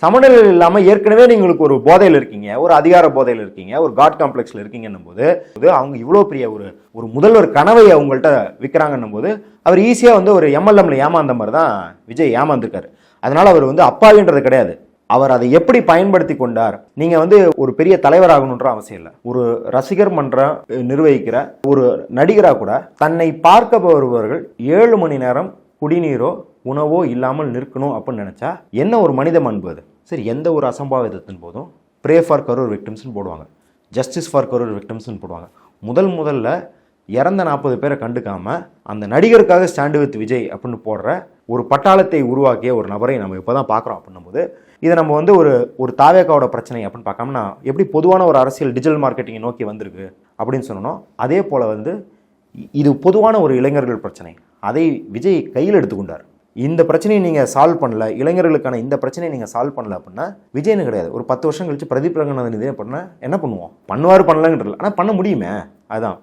சமநிலை இல்லாமல் ஏற்கனவே உங்களுக்கு ஒரு போதையில் இருக்கீங்க, ஒரு அதிகார போதையில் இருக்கீங்க, ஒரு காட் காம்ப்ளெக்ஸில் இருக்கீங்கன்னும் போது அவங்க இவ்வளோ பெரிய ஒரு முதல்வர் கனவை அவங்கள்ட்ட விற்கிறாங்கன்னும் போது அவர் ஈஸியாக வந்து ஒரு எம்எல்எம்ல ஏமாந்த மாதிரி தான் விஜய் ஏமாந்துருக்காரு. அதனால அவர் வந்து அப்பாவின்றது கிடையாது, அவர் அதை எப்படி பயன்படுத்தி கொண்டார். நீங்க வந்து ஒரு பெரிய தலைவராகணுன்ற அவசியம் இல்லை, ஒரு ரசிகர் மன்றம் நிர்வகிக்கிற ஒரு நடிகரா கூட தன்னை பார்க்க வருபவர்கள் 7 மணி நேரம் குடிநீரோ உணவோ இல்லாமல் நிற்கணும் அப்படின்னு நினைச்சா என்ன ஒரு மனித மாண்பு அது. சரி, எந்த ஒரு அசம்பாவிதத்தின் போதும் ப்ரே ஃபார் கரூர் விக்டிம்ஸ்னு போடுவாங்க, ஜஸ்டிஸ் ஃபார் கரூர் விக்டிம்ஸ்னு போடுவாங்க. முதல்ல இறந்த 40 பேரை கண்டுக்காம அந்த நடிகருக்காக ஸ்டாண்டு வித் விஜய் அப்படின்னு போடுற ஒரு பட்டாளத்தை உருவாக்கிய ஒரு நபரை நம்ம இப்போதான் பார்க்குறோம். அப்படின்னும் போது இதை நம்ம வந்து ஒரு தாவேக்காவோட பிரச்சனை அப்படின்னு பார்க்காம எப்படி பொதுவான ஒரு அரசியல் டிஜிட்டல் மார்க்கெட்டிங்கை நோக்கி வந்திருக்கு அப்படின்னு சொன்னோம். அதே போல் வந்து இது பொதுவான ஒரு இளைஞர்கள் பிரச்சனை, அதை விஜய் கையில் எடுத்துக்கொண்டார். இந்த பிரச்சனையை நீங்கள் சால்வ் பண்ணல, இளைஞர்களுக்கான இந்த பிரச்சனையை நீங்கள் சால்வ் பண்ணல அப்படின்னா விஜய்னு கிடையாது, ஒரு 10 வருஷம் கழிச்சு பிரதீப் ரங்கநாதன் இதே பண்ண என்ன பண்ணுவோம், பண்ணுவார் பண்ணலங்கிறல, ஆனால் பண்ண முடியுமே. அதுதான்